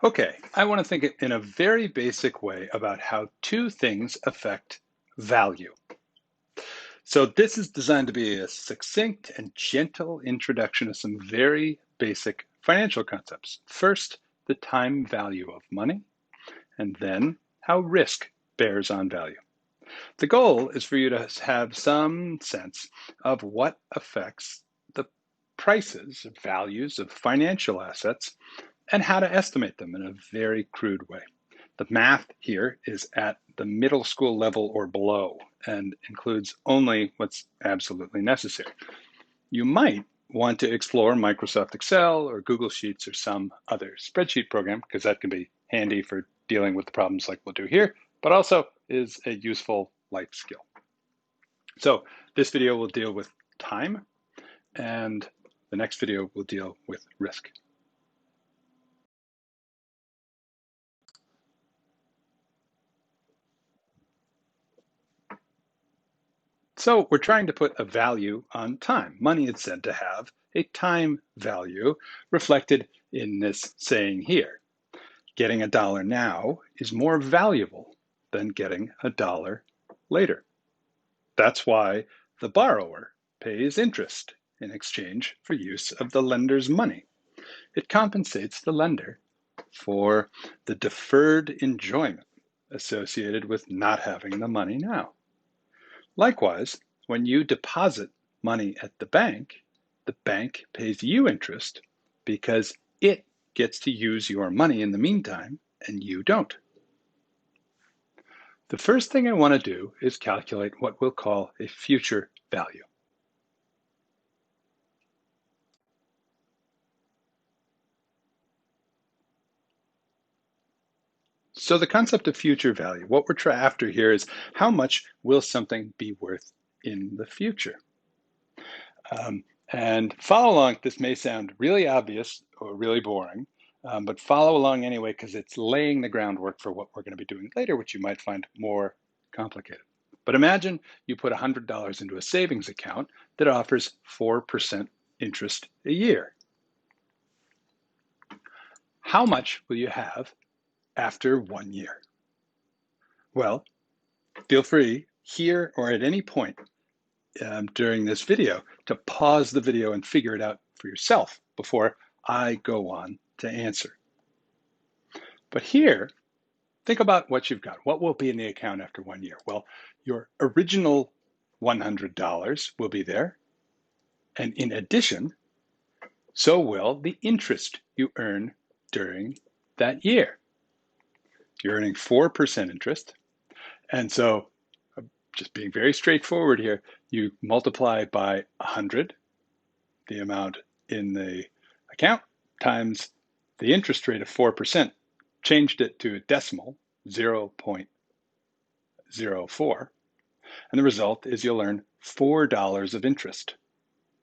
Okay, I want to think in a very basic way about how two things affect value. So, this is designed to be a succinct and gentle introduction to some very basic financial concepts. First, the time value of money, and then how risk bears on value. The goal is for you to have some sense of what affects the prices, values of financial assets, and how to estimate them in a very crude way. The math here is at the middle school level or below and includes only what's absolutely necessary. You might want to explore Microsoft Excel or Google Sheets or some other spreadsheet program because that can be handy for dealing with the problems like we'll do here, but also is a useful life skill. So this video will deal with time, and the next video will deal with risk. So we're trying to put a value on time. Money is said to have a time value reflected in this saying here. Getting a dollar now is more valuable than getting a dollar later. That's why the borrower pays interest in exchange for use of the lender's money. It compensates the lender for the deferred enjoyment associated with not having the money now. Likewise, when you deposit money at the bank pays you interest because it gets to use your money in the meantime and you don't. The first thing I want to do is calculate what we'll call a future value. So the concept of future value, what we're after here is how much will something be worth in the future? Um, and follow along, this may sound really obvious or really boring, but follow along anyway because it's laying the groundwork for what we're going to be doing later, which you might find more complicated. But imagine you put $100 into a savings account that offers 4% interest a year. How much will you have after 1 year? Well, feel free here or at any point during this video to pause the video and figure it out for yourself before I go on to answer. But here, think about what you've got. What will be in the account after 1 year? Well, your original $100 will be there. And in addition, so will the interest you earn during that year. You're earning 4% interest. And so, just being very straightforward here, you multiply by 100, the amount in the account, times the interest rate of 4%, changed it to a decimal, 0.04, and the result is you'll earn $4 of interest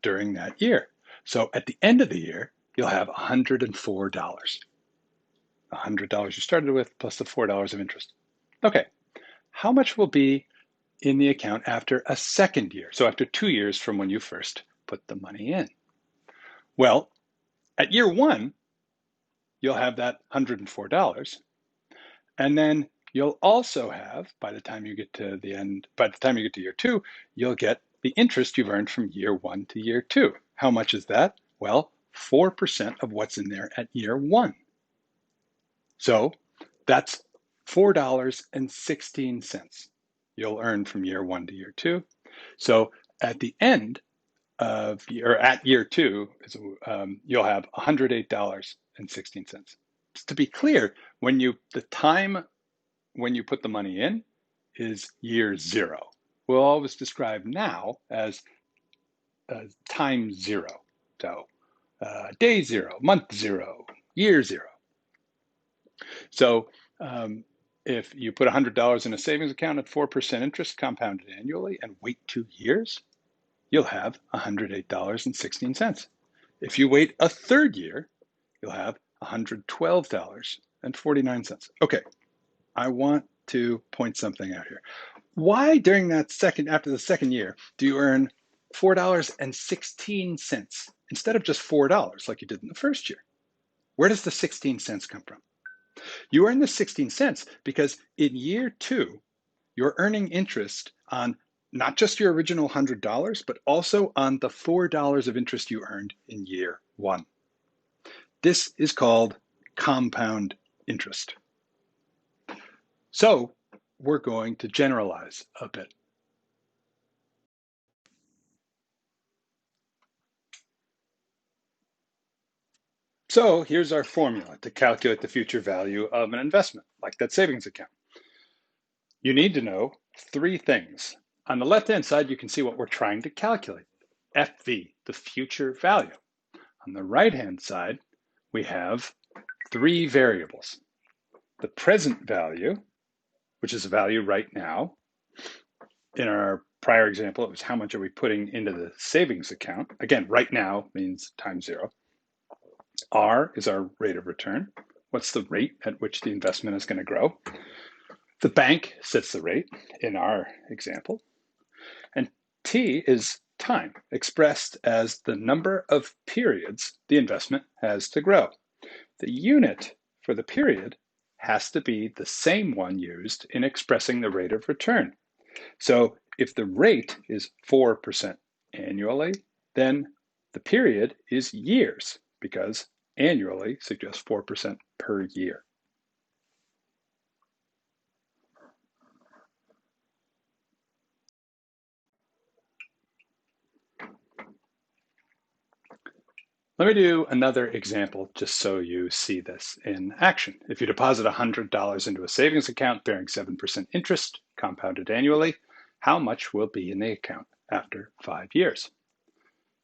during that year. So at the end of the year, you'll have $104. $100 you started with plus the $4 of interest. Okay, how much will be in the account after a second year? So after 2 years from when you first put the money in. Well, at year one, you'll have that $104. And then you'll also have, by the time you get to the end, by the time you get to year two, you'll get the interest you've earned from year one to year two. How much is that? Well, 4% of what's in there at year one. So that's $4.16 you'll earn from year one to year two. So at the end of, or at year two, you'll have $108.16. Just to be clear, the time when you put the money in is year zero. We'll always describe now as time zero. So day zero, month zero, year zero. So if you put $100 in a savings account at 4% interest compounded annually and wait 2 years, you'll have $108.16. If you wait a third year, you'll have $112.49. Okay, I want to point something out here. Why during after the second year, do you earn $4.16 instead of just $4 like you did in the first year? Where does the 16 cents come from? You earn the 16 cents because in year two, you're earning interest on not just your original $100, but also on the $4 of interest you earned in year one. This is called compound interest. So we're going to generalize a bit. So here's our formula to calculate the future value of an investment, like that savings account. You need to know three things. On the left-hand side, you can see what we're trying to calculate, FV, the future value. On the right-hand side, we have three variables. The present value, which is a value right now. In our prior example, it was how much are we putting into the savings account? Again, right now means time zero. R is our rate of return. What's the rate at which the investment is going to grow? The bank sets the rate in our example. And T is time, expressed as the number of periods the investment has to grow. The unit for the period has to be the same one used in expressing the rate of return. So if the rate is 4% annually, then the period is years, because annually suggests 4% per year. Let me do another example just so you see this in action. If you deposit $100 into a savings account bearing 7% interest compounded annually, how much will be in the account after 5 years?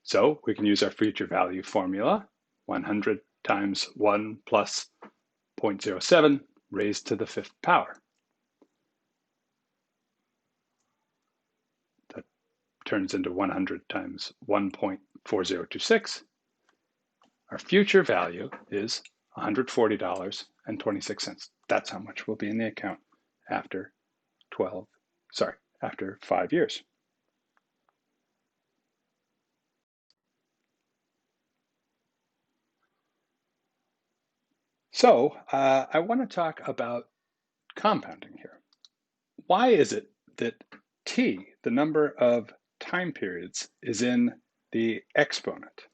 So we can use our future value formula, 100 times 1 plus 0.07 raised to the 5th power. That turns into 100 times 1.4026. Our future value is $140.26. That's how much will be in the account after 5 years. So I want to talk about compounding here. Why is it that T, the number of time periods, is in the exponent?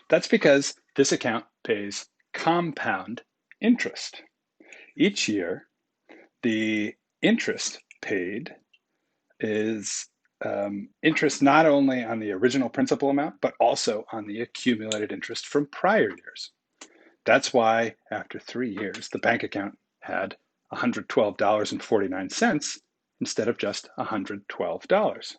That's because this account pays compound interest. Each year, the interest paid is interest not only on the original principal amount, but also on the accumulated interest from prior years. That's why after 3 years, the bank account had $112.49 instead of just $112.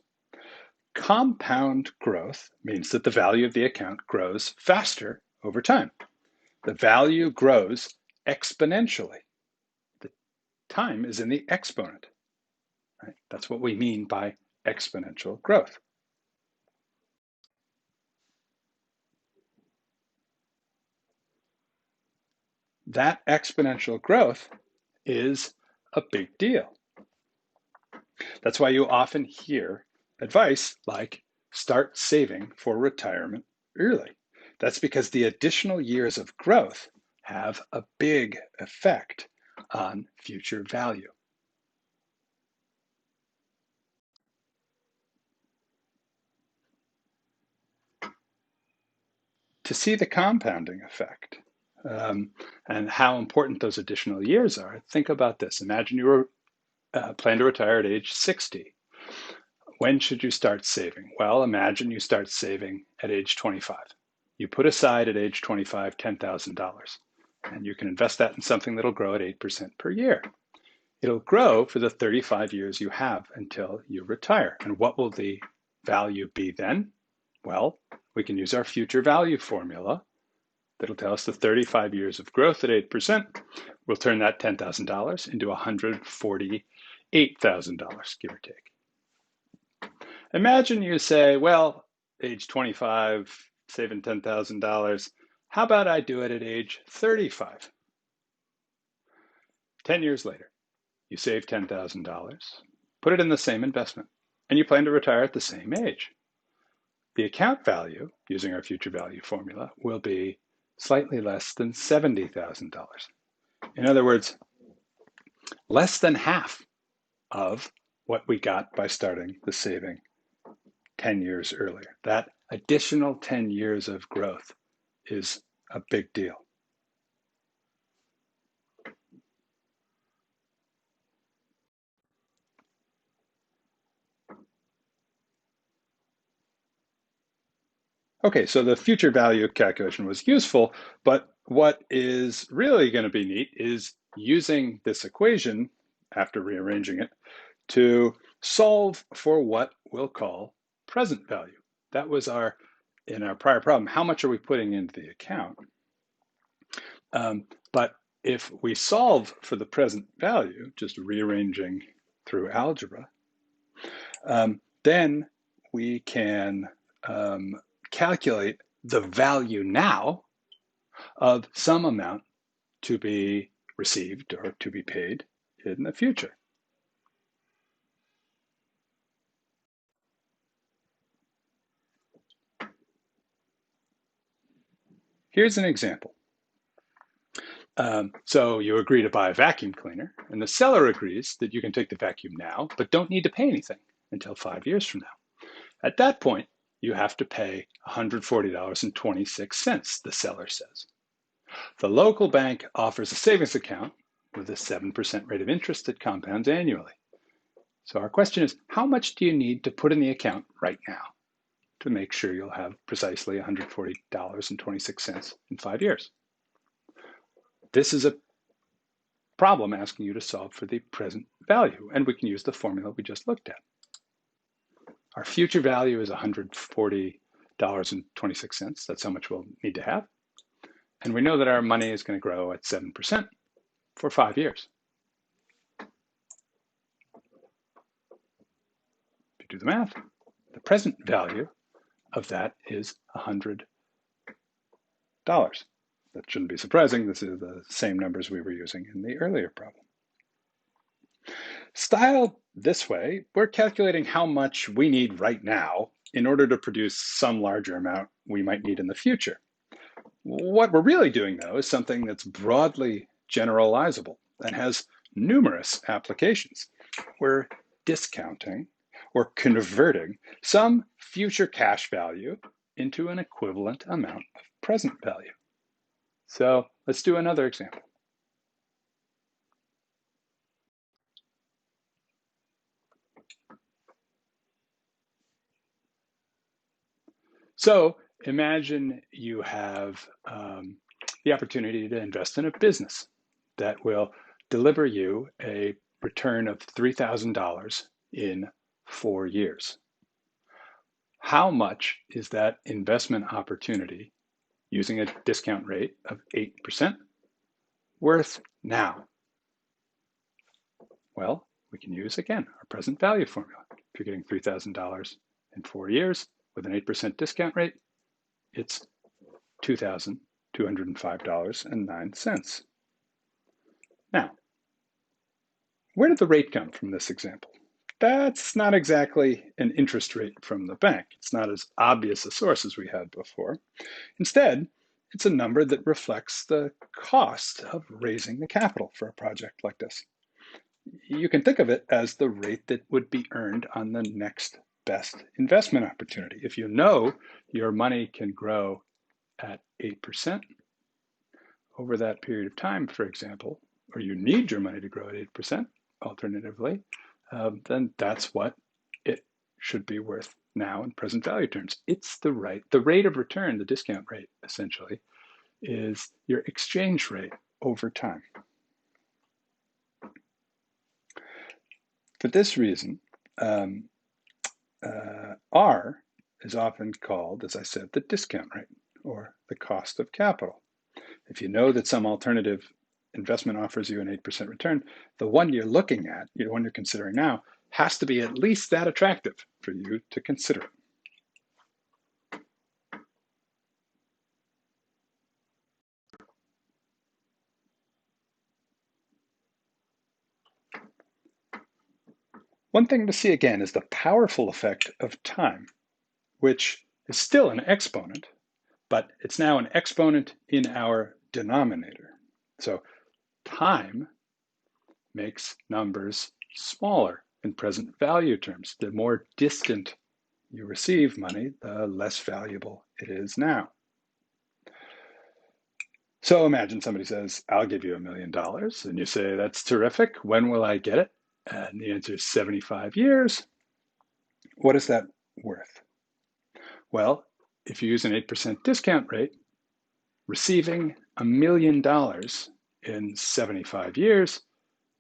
Compound growth means that the value of the account grows faster over time. The value grows exponentially. The time is in the exponent. Right? That's what we mean by exponential growth. That exponential growth is a big deal. That's why you often hear advice like start saving for retirement early. That's because the additional years of growth have a big effect on future value. To see the compounding effect and how important those additional years are, think about this. Imagine you plan to retire at age 60. When should you start saving? Well, imagine you start saving at age 25. You put aside at age 25 $10,000, and you can invest that in something that'll grow at 8% per year. It'll grow for the 35 years you have until you retire. And what will the value be then? Well, we can use our future value formula that'll tell us the 35 years of growth at 8%. We'll turn that $10,000 into $148,000, give or take. Imagine you say, well, age 25, saving $10,000. How about I do it at age 35? 10 years later, you save $10,000, put it in the same investment, and you plan to retire at the same age. The account value, using our future value formula, will be slightly less than $70,000. In other words, less than half of what we got by starting the saving 10 years earlier. That additional 10 years of growth is a big deal. Okay, so the future value calculation was useful, but what is really going to be neat is using this equation, after rearranging it, to solve for what we'll call present value. That was in our prior problem, how much are we putting into the account? But if we solve for the present value, just rearranging through algebra, then we can calculate the value now of some amount to be received or to be paid in the future. Here's an example. So you agree to buy a vacuum cleaner, and the seller agrees that you can take the vacuum now, but don't need to pay anything until 5 years from now. At that point, you have to pay $140.26, the seller says. The local bank offers a savings account with a 7% rate of interest that compounds annually. So our question is, how much do you need to put in the account right now to make sure you'll have precisely $140.26 in 5 years? This is a problem asking you to solve for the present value, and we can use the formula we just looked at. Our future value is $140.26. That's how much we'll need to have. And we know that our money is going to grow at 7% for 5 years. If you do the math, the present value of that is $100. That shouldn't be surprising. This is the same numbers we were using in the earlier problem. Styled this way, we're calculating how much we need right now in order to produce some larger amount we might need in the future. What we're really doing, though, is something that's broadly generalizable and has numerous applications. We're discounting or converting some future cash value into an equivalent amount of present value. So let's do another example. So imagine you have the opportunity to invest in a business that will deliver you a return of $3,000 in 4 years. How much is that investment opportunity, using a discount rate of 8%, worth now? Well, we can use, again, our present value formula. If you're getting $3,000 in 4 years with an 8% discount rate, it's $2,205.09. Now, where did the rate come from this example? That's not exactly an interest rate from the bank. It's not as obvious a source as we had before. Instead, it's a number that reflects the cost of raising the capital for a project like this. You can think of it as the rate that would be earned on the next best investment opportunity. If you know your money can grow at 8% over that period of time, for example, or you need your money to grow at 8%, alternatively, then that's what it should be worth now in present value terms. It's the rate of return, the discount rate, essentially, is your exchange rate over time. For this reason, R is often called, as I said, the discount rate or the cost of capital. If you know that some alternative investment offers you an 8% return, the one you're looking at, the one you're considering now, has to be at least that attractive for you to consider it. One thing to see again is the powerful effect of time, which is still an exponent, but it's now an exponent in our denominator. So time makes numbers smaller in present value terms. The more distant you receive money, the less valuable it is now. So imagine somebody says, I'll give you $1 million. And you say, that's terrific. When will I get it? And the answer is 75 years. What is that worth? Well, if you use an 8% discount rate, receiving $1 million in 75 years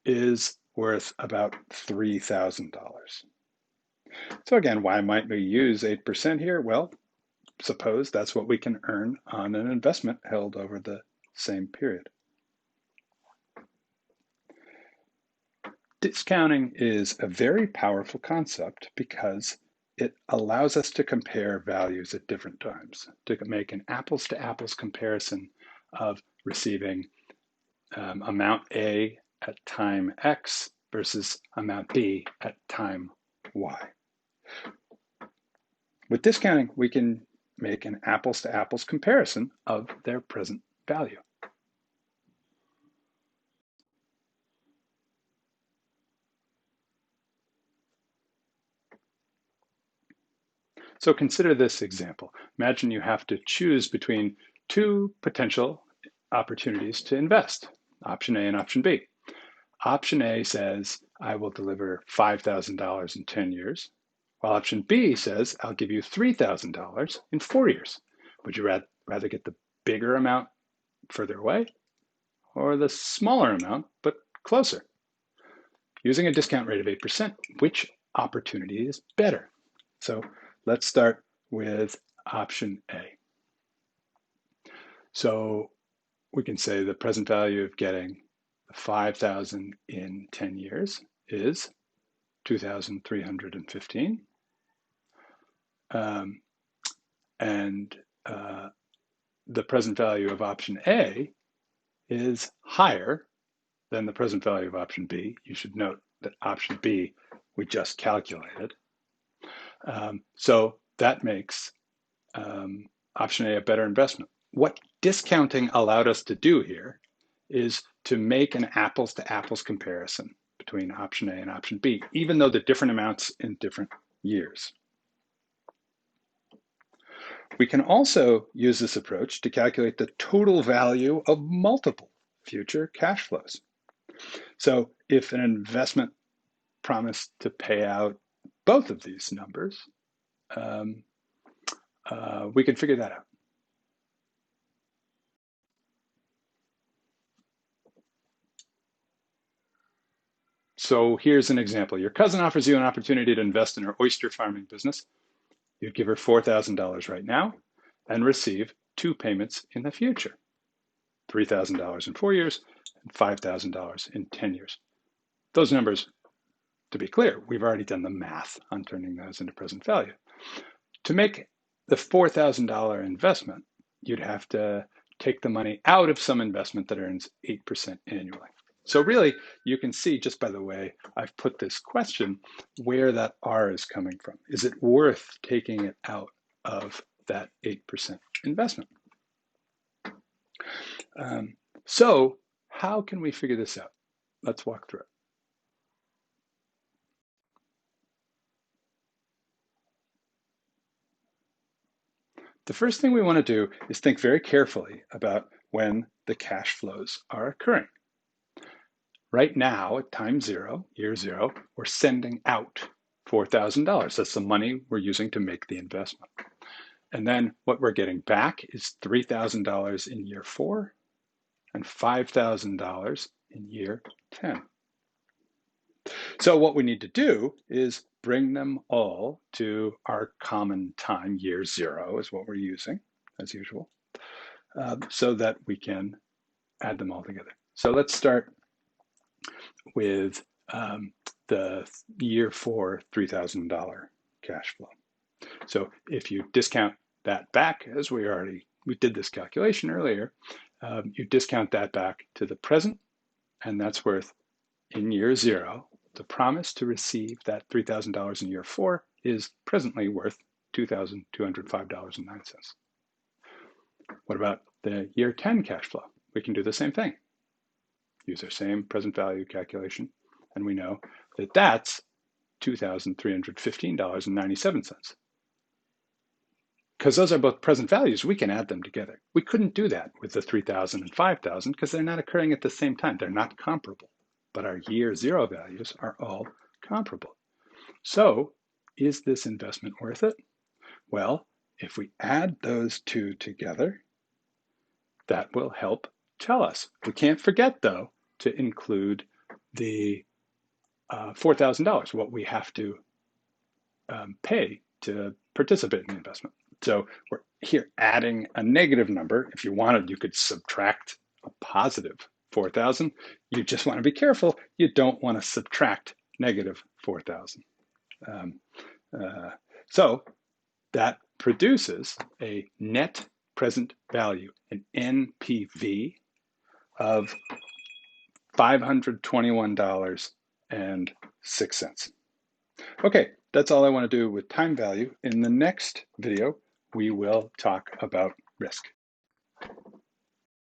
is worth about $3,000. So again, why might we use 8% here? Well, suppose that's what we can earn on an investment held over the same period. Discounting is a very powerful concept because it allows us to compare values at different times, to make an apples to apples comparison of receiving amount A at time X versus amount B at time Y. With discounting, we can make an apples to apples comparison of their present value. So consider this example. Imagine you have to choose between two potential opportunities to invest, option A and option B. Option A says, I will deliver $5,000 in 10 years, while option B says, I'll give you $3,000 in 4 years. Would you rather get the bigger amount further away or the smaller amount but closer? Using a discount rate of 8%, which opportunity is better? So let's start with option A. So we can say the present value of getting 5,000 in 10 years is 2,315. And the present value of option A is higher than the present value of option B. You should note that option B we just calculated. So that makes option A a better investment. What discounting allowed us to do here is to make an apples to apples comparison between option A and option B, even though they're different amounts in different years. We can also use this approach to calculate the total value of multiple future cash flows. So if an investment promised to pay out both of these numbers, we can figure that out. So here's an example. Your cousin offers you an opportunity to invest in her oyster farming business. You'd give her $4,000 right now and receive 2 payments in the future, $3,000 in 4 years and $5,000 in 10 years. Those numbers, to be clear, we've already done the math on turning those into present value. To make the $4,000 investment, you'd have to take the money out of some investment that earns 8% annually. So really, you can see just by the way I've put this question where that R is coming from. Is it worth taking it out of that 8% investment? So how can we figure this out? Let's walk through it. The first thing we want to do is think very carefully about when the cash flows are occurring. Right now, at time zero, year zero, we're sending out $4,000. That's the money we're using to make the investment. And then what we're getting back is $3,000 in year 4 and $5,000 in year 10. So what we need to do is bring them all to our common time, year 0 is what we're using, as usual, so that we can add them all together. So let's start with the year 4 $3,000 cash flow. So if you discount that back, as we did this calculation earlier, you discount that back to the present, and that's worth, in year 0, the promise to receive that $3,000 in year 4 is presently worth $2,205.09. What about the year 10 cash flow? We can do the same thing. use our same present value calculation, and we know that that's $2,315.97. Because those are both present values, we can add them together. We couldn't do that with the 3,000 and 5,000 because they're not occurring at the same time. They're not comparable. But our year zero values are all comparable. So is this investment worth it? Well, if we add those two together, that will help tell us. We can't forget, though, to include the $4,000, what we have to pay to participate in the investment. So we're here adding a negative number. If you wanted, you could subtract a positive 4,000. You just want to be careful. You don't want to subtract negative 4,000. So that produces a net present value, an NPV of $521.06. Okay, that's all I want to do with time value. In the next video, we will talk about risk.